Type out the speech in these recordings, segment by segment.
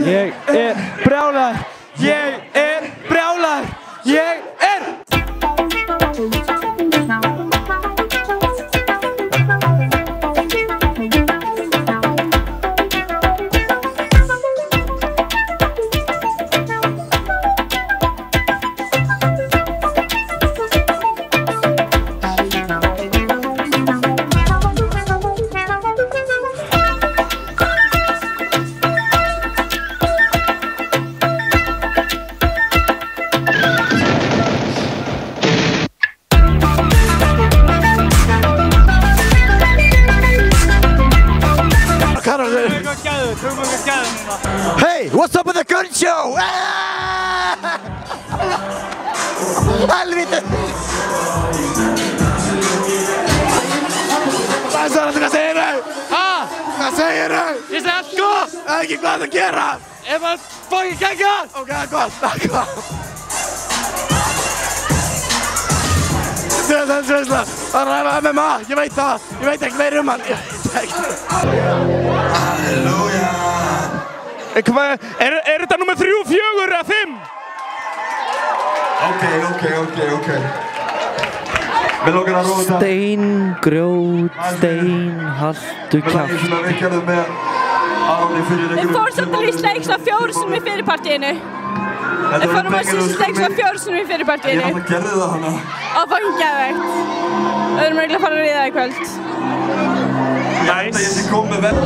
Ég er brjálaður. Ég er brjálaður. Ég er Hey, what's up with the gun show? Helviti! Hvað segir þau? Hvað segir þau? Ég segi allt gott! Ekki hvað það gera? Ef maður fucking kækja! Ok, það er gott. Það er sveisla. Það er að MMA, ég veit það. Ég veit ekki meira hann. Halleluja. Er þetta nummer 3, 4 eða 5? Ok. Við lókar að róa þetta. Stein, grjót, stein, haltu kjátt. Sem við gerðum með Aroni fyrir Við fórum samt að lýsa leik svona 4 sinnum í fyrirpartíinu. Við fórum að lýsa leik svona 4 sinnum í fyrirpartíinu. Ég gerði það hana. Og fucking geðveikt. Við erum eiginlega að fara að ríða í kvöld. Nice.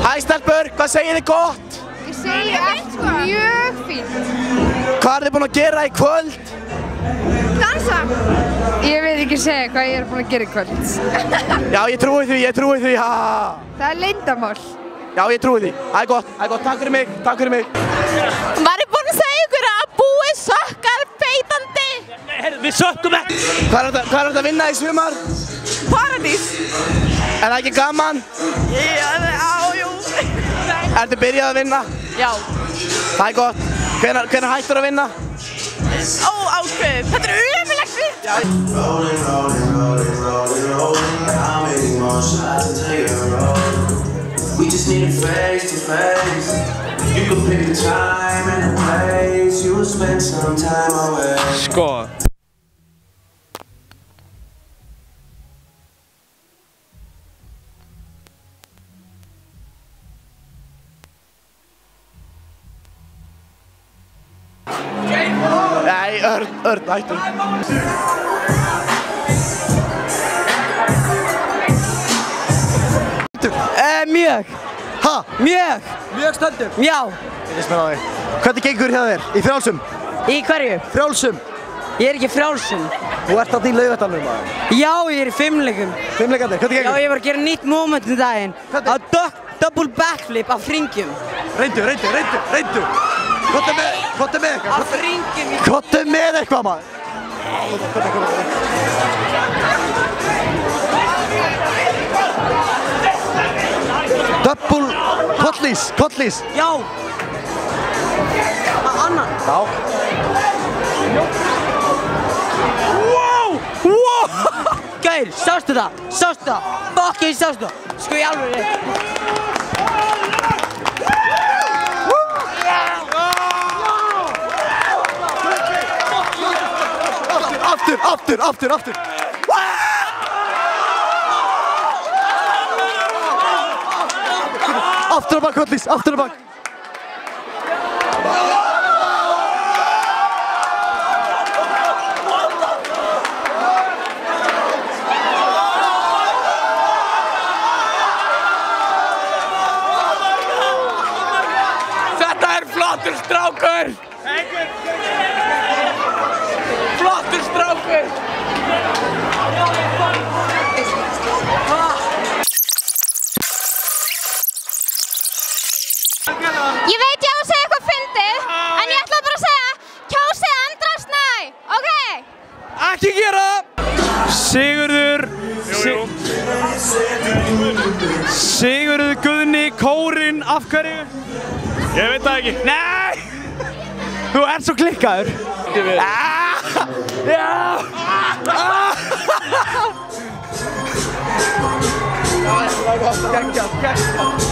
Hæ stelpur, hvað segir þið gott? Ég segi allt mjög fínt. Hvað er þið búin að gera í kvöld? Dansa! Ég veit ekki segja hvað ég er búin að gera í kvöld. Já, ég trúi því, ha! Það er leyndamál. Já, ég trúi því. Það er gott, takk fyrir mig. Var ég búin að segja ykkur að búið sökkar feitandi? Við sökkum ekki! Hvað er þetta að vinna í sumar? Paradís. Er það ekki gaman? Jú. Ertu byrjað að vinna? Já. Það er gott. Hvenær hættur að vinna? Ákveð. Þetta er ömurlegt fyrst. Já. We just need it face to face. You could pick a time and a place. You will spend some time away. Sko. Nei, Örn, hættu. Mjög. Ha? Mjög. Mjög stöndur? Já. Ég er spennandi. Hvernig gengur hjá þér í frjálsum? Í hverju? Frjálsum. Ég er ekki frjálsum. Þú ert alltaf í Laugardalnum, maður. Já, ég er í fimmleikum. Fimmleikarnir, hvernig Já, gengur? ég var að gera nýtt moment í daginn. Hvernig? Á double backflip af hringjum. Reyndu. Kottu með eitthvað. Af hringjum í... Kottu með eitthvað, maður. Double kollís. Já. Annan. Já. Wow! Gaur, sástu það? Fucking sástu það? Sko í alveg. Aftur. Aftur á bak, kollís, aftur á bak. Þetta er flottur strákur! Flottur strákur! Ég veit ég á að segja eitthvað fyndið, en ég ætla bara að segja kjósið Andra Snæ, ok? Ekki gera það! Sigurður Guðni, kórinn, af hverju? Ég veit það ekki. Nei! Þú ert svo klikkaður. Já! Það var gott, geggjað.